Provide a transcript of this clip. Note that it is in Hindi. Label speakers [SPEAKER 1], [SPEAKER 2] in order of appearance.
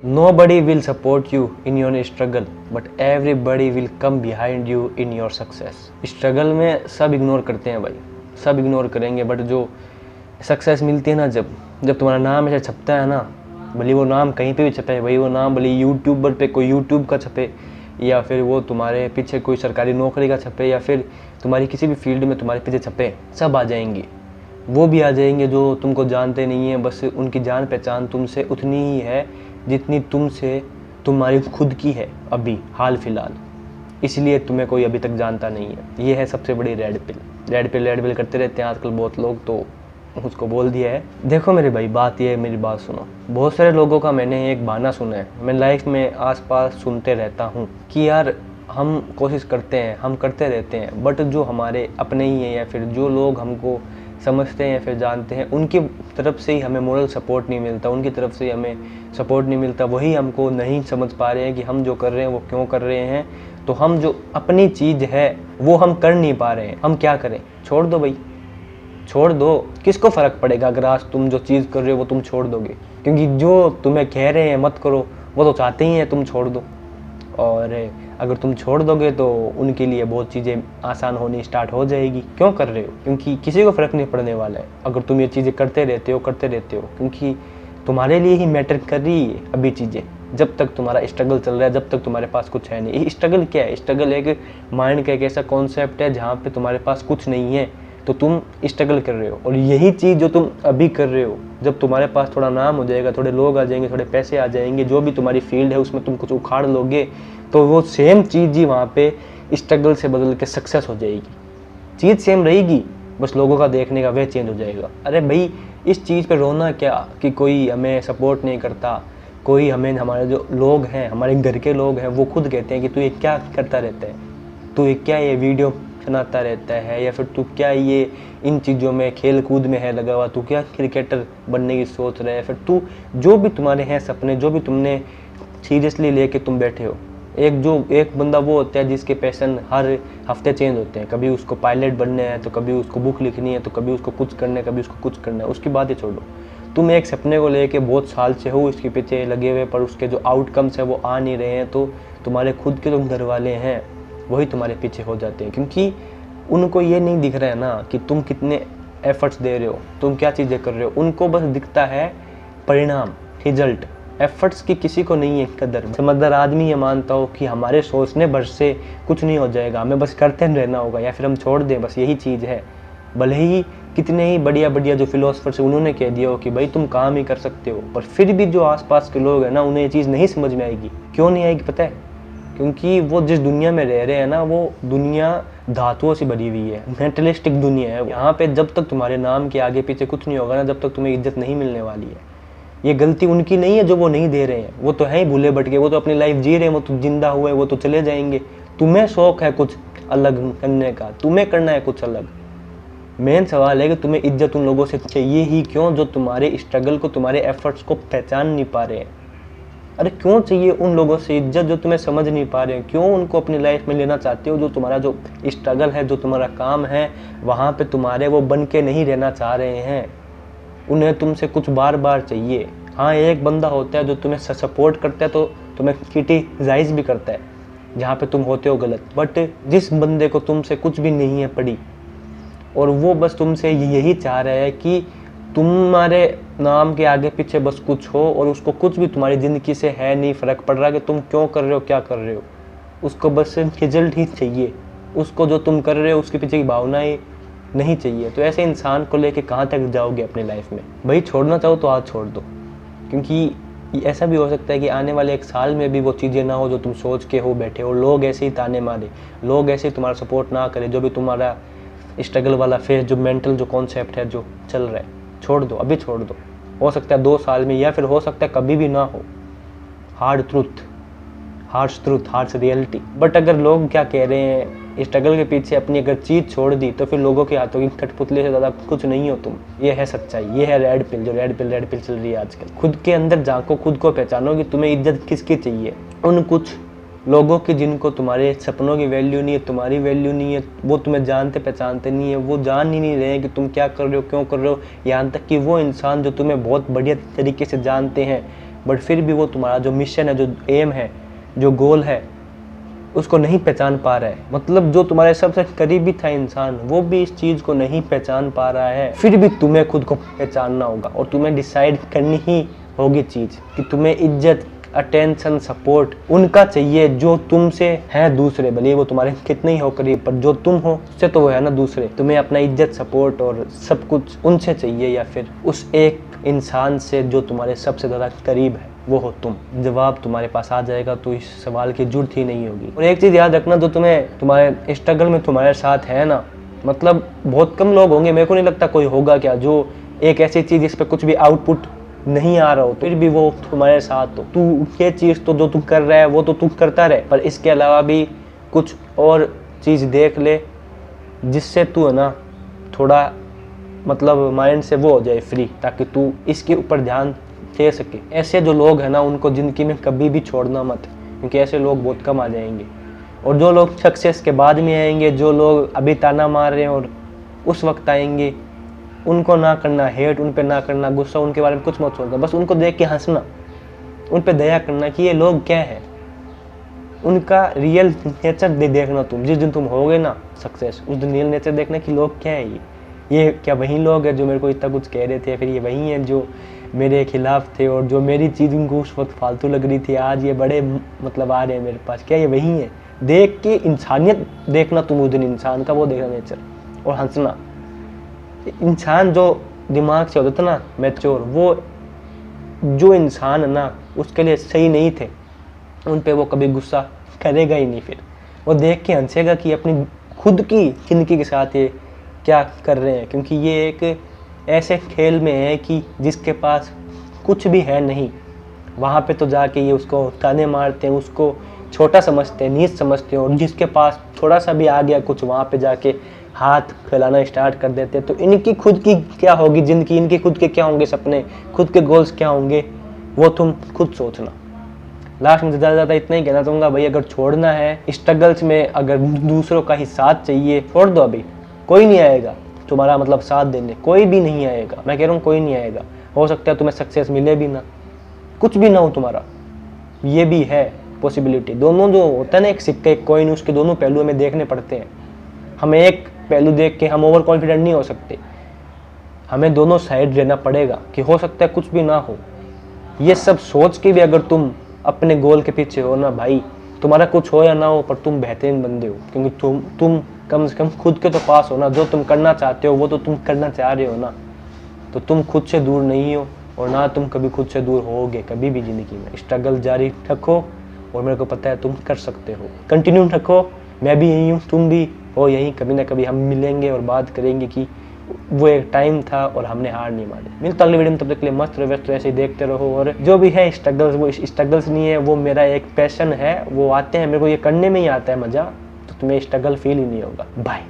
[SPEAKER 1] Nobody will support you in your struggle, but everybody will come behind you in your success. Struggle में सब इग्नोर करते हैं भाई, सब इग्नोर करेंगे, बट जो सक्सेस मिलती है ना, जब तुम्हारा नाम ऐसे छपता है ना, भले वो नाम कहीं पे भी छपे, भाई वो नाम भले यूट्यूबर पे कोई यूट्यूब का छपे, या फिर वो तुम्हारे पीछे कोई सरकारी नौकरी का छपे, या फिर तुम्हारी किसी भी फील्ड में तुम्हारे पीछे छपे, सब आ जाएंगे। वो भी आ जाएंगे जो तुमको जानते नहीं हैं, बस उनकी जान पहचान तुमसे उतनी ही है जितनी तुमसे तुम्हारी खुद की है अभी हाल फिलहाल, इसलिए तुम्हें कोई अभी तक जानता नहीं है। ये है सबसे बड़ी रेड पिल करते रहते हैं आजकल बहुत लोग, तो उसको बोल दिया है। देखो मेरे भाई, बात ये है, मेरी बात सुनो। बहुत सारे लोगों का मैंने एक बहाना सुना है, मैं लाइफ में आसपास सुनते रहता हूँ कि यार हम कोशिश करते हैं, हम करते रहते हैं, बट जो हमारे अपने ही हैं या फिर जो लोग हमको समझते हैं या फिर जानते हैं, उनकी तरफ से ही हमें मोरल सपोर्ट नहीं मिलता, उनकी तरफ से हमें सपोर्ट नहीं मिलता। वही हमको नहीं समझ पा रहे हैं कि हम जो कर रहे हैं वो क्यों कर रहे हैं। तो हम जो अपनी चीज़ है वो हम कर नहीं पा रहे हैं, हम क्या करें? छोड़ दो भाई, छोड़ दो। किसको फ़र्क पड़ेगा अगर आज तुम जो चीज़ कर रहे हो वो तुम छोड़ दोगे? क्योंकि जो तुम्हें कह रहे हैं मत करो, वो तो चाहते ही हैं तुम छोड़ दो। और अगर तुम छोड़ दोगे तो उनके लिए बहुत चीज़ें आसान होनी स्टार्ट हो जाएगी। क्यों कर रहे हो? क्योंकि किसी को फ़र्क नहीं पड़ने वाला है अगर तुम ये चीज़ें करते रहते हो, क्योंकि तुम्हारे लिए ही मैटर कर रही है अभी चीज़ें। जब तक तुम्हारा स्ट्रगल चल रहा है, जब तक तुम्हारे पास कुछ है नहीं। स्ट्रगल क्या है? स्ट्रगल एक माइंड का एक ऐसा कॉन्सेप्ट है जहाँ पे तुम्हारे पास कुछ नहीं है तो तुम स्ट्रगल कर रहे हो। और यही चीज़ जो तुम अभी कर रहे हो, जब तुम्हारे पास थोड़ा नाम हो जाएगा, थोड़े लोग आ जाएंगे, थोड़े पैसे आ जाएंगे, जो भी तुम्हारी फील्ड है उसमें तुम कुछ उखाड़ लोगे, तो वो सेम चीज़ ही वहाँ पे स्ट्रगल से बदल के सक्सेस हो जाएगी। चीज़ सेम रहेगी, बस लोगों का देखने का वे चेंज हो जाएगा। अरे भाई, इस चीज़ पे रोना क्या कि कोई हमें सपोर्ट नहीं करता, कोई हमें, हमारे जो लोग हैं, हमारे घर के लोग हैं, वो खुद कहते हैं कि तू ये क्या करता रहता है, तू ये क्या ये वीडियो बनाता रहता है, या फिर तू क्या ये इन चीज़ों में खेल कूद में है लगा हुआ, तू क्या क्रिकेटर बनने की सोच रहा है, फिर तू जो भी तुम्हारे हैं सपने, जो भी तुमने सीरियसली लेके तुम बैठे हो। एक बंदा वो होता है जिसके पैशन हर हफ्ते चेंज होते हैं। कभी उसको पायलट बनना है, तो कभी उसको बुक लिखनी है, तो कभी उसको कुछ करना है, कभी उसको कुछ करना है। उसकी बात ही छोड़ो, तुम एक सपने को लेके बहुत साल से हो इसके पीछे लगे हुए, पर उसके जो आउटकम्स है वो आ नहीं रहे हैं, तो तुम्हारे खुद के जो घर वाले हैं वही तुम्हारे पीछे हो जाते हैं, क्योंकि उनको ये नहीं दिख रहा है ना कि तुम कितने एफर्ट्स दे रहे हो, तुम क्या चीज़ें कर रहे हो। उनको बस दिखता है परिणाम, रिजल्ट। एफर्ट्स की किसी को नहीं है कदर। समझदार आदमी ये मानता हो कि हमारे सोचने भर से कुछ नहीं हो जाएगा, हमें बस करते रहना होगा, या फिर हम छोड़ दें, बस यही चीज़ है। भले ही कितने ही बढ़िया बढ़िया जो फिलोसफर्स हैं उन्होंने कह दिया हो कि भाई तुम काम ही कर सकते हो, पर फिर भी जो आसपास के लोग हैं ना, उन्हें ये चीज़ नहीं समझ में आएगी। क्यों नहीं आएगी पता है? क्योंकि वो जिस दुनिया में रह रहे हैं ना, वो दुनिया धातुओं से भरी हुई है, मेटलिस्टिक दुनिया है। यहाँ पे जब तक तुम्हारे नाम के आगे पीछे कुछ नहीं होगा ना, जब तक तुम्हें इज्जत नहीं मिलने वाली है। ये गलती उनकी नहीं है जो वो नहीं दे रहे हैं, वो तो है ही भूले भटके, वो तो अपनी लाइफ जी रहे हैं, वो तो जिंदा हुए, वो तो चले जाएंगे। तुम्हें शौक है कुछ अलग करने का, तुम्हें करना है कुछ अलग। मेन सवाल है कि तुम्हें इज्जत उन लोगों से चाहिए ही क्यों जो तुम्हारे स्ट्रगल को, तुम्हारे एफर्ट्स को पहचान नहीं पा रहे हैं। अरे क्यों चाहिए उन लोगों से इज्जत जो तुम्हें समझ नहीं पा रहे हैं? क्यों उनको अपनी लाइफ में लेना चाहते हो? जो तुम्हारा जो स्ट्रगल है, जो तुम्हारा काम है, वहाँ पे तुम्हारे वो बन के नहीं रहना चाह रहे हैं। उन्हें तुमसे कुछ बार बार चाहिए। हाँ, एक बंदा होता है जो तुम्हें सपोर्ट करता है, तो तुम्हें क्रिटिसाइज भी करता है जहाँ पे तुम होते हो गलत। बट जिस बंदे को तुमसे कुछ भी नहीं है पड़ी, और वो बस तुमसे यही चाह रहा है कि तुम्हारे नाम के आगे पीछे बस कुछ हो, और उसको कुछ भी तुम्हारी ज़िंदगी से है नहीं फ़र्क पड़ रहा कि तुम क्यों कर रहे हो, क्या कर रहे हो। उसको बस रिजल्ट ही चाहिए, उसको जो तुम कर रहे हो उसके पीछे की भावनाएं नहीं चाहिए। तो ऐसे इंसान को लेके कहाँ तक जाओगे अपनी लाइफ में? भाई छोड़ना चाहो तो आज छोड़ दो, क्योंकि ऐसा भी हो सकता है कि आने वाले एक साल में भी वो चीज़ें ना हो जो तुम सोच के हो बैठे हो। लोग ऐसे ही ताने मारे, लोग ऐसे ही तुम्हारा सपोर्ट ना करे, जो भी तुम्हारा स्ट्रगल वाला फेस, जो मेंटल जो कॉन्सेप्ट है जो चल रहा है, छोड़ दो, अभी छोड़ दो। हो सकता है 2 साल में, या फिर हो सकता है कभी भी ना हो। Hard truth, harsh reality. But अगर लोग क्या कह रहे हैं, स्ट्रगल के पीछे अपनी अगर चीज़ छोड़ दी, तो फिर लोगों के हाथों की कठपुतली से ज़्यादा कुछ नहीं हो तुम। ये है सच्चाई, ये है रेड पिल, जो रेड पिल चल रही है आजकल। खुद के अंदर झांको, खुद को पहचानो कि तुम्हें इज्जत किसकी चाहिए। उन कुछ लोगों की जिनको तुम्हारे सपनों की वैल्यू नहीं है, तुम्हारी वैल्यू नहीं है, वो तुम्हें जानते पहचानते नहीं है, वो जान ही नहीं रहे हैं कि तुम क्या कर रहे हो, क्यों कर रहे हो। यहाँ तक कि वो इंसान जो तुम्हें बहुत बढ़िया तरीके से जानते हैं, बट फिर भी वो तुम्हारा जो मिशन है, जो एम है, जो गोल है, उसको नहीं पहचान पा रहा है। मतलब जो तुम्हारे सबसे करीबी था इंसान, वो भी इस चीज़ को नहीं पहचान पा रहा है। फिर भी तुम्हें खुद को पहचानना होगा और तुम्हें डिसाइड करनी ही होगी चीज़ कि तुम्हें इज्जत, अटेंशन, सपोर्ट उनका चाहिए जो तुमसे हैं दूसरे, भले वो तुम्हारे कितने ही हो करीब, पर जो तुम हो उससे तो वो है ना दूसरे। तुम्हें अपना इज्जत, सपोर्ट और सब कुछ उनसे चाहिए, या फिर उस एक इंसान से जो तुम्हारे सबसे ज़्यादा करीब है, वो हो तुम। जवाब तुम्हारे पास आ जाएगा तो इस सवाल की जरूरत ही नहीं होगी। और एक चीज़ याद रखना, जो तुम्हें तुम्हारे स्ट्रगल में तुम्हारे साथ है ना, मतलब बहुत कम लोग होंगे, मेरे को नहीं लगता कोई होगा क्या, जो एक ऐसी चीज़ जिस पर कुछ भी आउटपुट नहीं आ रहा हो फिर भी वो तुम्हारे साथ हो। तू ये चीज़ तो जो तू कर रहा है वो तो तू करता रहे, पर इसके अलावा भी कुछ और चीज़ देख ले जिससे तू है ना थोड़ा मतलब माइंड से वो हो जाए फ्री, ताकि तू इसके ऊपर ध्यान दे सके। ऐसे जो लोग हैं ना उनको ज़िंदगी में कभी भी छोड़ना मत, क्योंकि ऐसे लोग बहुत कम आ जाएंगे। और जो लोग सक्सेस के बाद में आएंगे, जो लोग अभी ताना मार रहे हैं और उस वक्त आएंगे, उनको ना करना हेट, उन पे ना करना गुस्सा, उनके बारे में कुछ मत सोचना, बस उनको देख के हंसना, उन पे दया करना कि ये लोग क्या है, उनका रियल नेचर देखना। तुम जिस दिन तुम होगे ना सक्सेस, उस दिन रियल नेचर देखना कि लोग क्या है, ये क्या वही लोग हैं जो मेरे को इतना कुछ कह रहे थे, फिर ये वही हैं जो मेरे खिलाफ थे और जो मेरी चीज़ उनको उस वक्त फालतू लग रही थी, आज ये बड़े मतलब आ रहे हैं मेरे पास, क्या ये वही हैं। देख के इंसानियत देखना तुम उस दिन, इंसान का वो देखना नेचर, और हंसना। इंसान जो दिमाग से होता था ना मैच्योर, वो जो इंसान है ना उसके लिए सही नहीं थे, उन पे वो कभी गुस्सा करेगा ही नहीं। फिर वो देख के हंसेगा कि अपनी खुद की ज़िंदगी के साथ ये क्या कर रहे हैं, क्योंकि ये एक ऐसे खेल में है कि जिसके पास कुछ भी है नहीं, वहाँ पे तो जाके ये उसको ताने मारते हैं, उसको छोटा समझते हैं, नीच समझते हैं, और जिसके पास थोड़ा सा भी आ गया कुछ, वहाँ पे जाके हाथ फैलाना स्टार्ट कर देते हैं। तो इनकी खुद की क्या होगी ज़िंदगी, इनके खुद के क्या होंगे सपने, खुद के गोल्स क्या होंगे, वो तुम खुद सोचना। लास्ट में ज़्यादा इतना ही कहना चाहूँगा भाई, अगर छोड़ना है स्ट्रगल्स में, अगर दूसरों का ही साथ चाहिए, छोड़ दो अभी। कोई नहीं आएगा तुम्हारा मतलब साथ देने, कोई भी नहीं आएगा, मैं कह रहा हूँ कोई नहीं आएगा। हो सकता है तुम्हें सक्सेस मिले भी ना, कुछ भी ना हो तुम्हारा, ये भी है पॉसिबिलिटी। दोनों जो होता है ना एक सिक्के एक कॉइन, उसके दोनों पहलू हमें देखने पड़ते हैं। हमें एक पहलू देख के हम ओवर कॉन्फिडेंट नहीं हो सकते, हमें दोनों साइड रहना पड़ेगा कि हो सकता है कुछ भी ना हो। ये सब सोच के भी अगर तुम अपने गोल के पीछे हो ना भाई, तुम्हारा कुछ हो या ना हो, पर तुम बेहतरीन बंदे हो, क्योंकि तुम कम से कम खुद के तो पास हो ना। जो तुम करना चाहते हो वो तो तुम करना चाह रहे हो ना, तो तुम खुद से दूर नहीं हो, और ना तुम कभी खुद से दूर होगे कभी भी ज़िंदगी में। स्ट्रगल जारी रखो, और मेरे को पता है तुम कर सकते हो, कंटिन्यू रखो। मैं भी यहीं हूँ, तुम भी हो यहीं, कभी ना कभी हम मिलेंगे और बात करेंगे कि वो एक टाइम था और हमने हार नहीं मारी। मिलता अगले वीडियो में, तब तक के लिए मस्त रहो, व्यस्त ऐसे ही देखते रहो। और जो भी है स्ट्रगल्स, वो स्ट्रगल्स नहीं है, वो मेरा एक पैशन है, वो आते हैं, मेरे को ये करने में ही आता है मज़ा, तो तुम्हें स्ट्रगल फील ही नहीं होगा। बाय।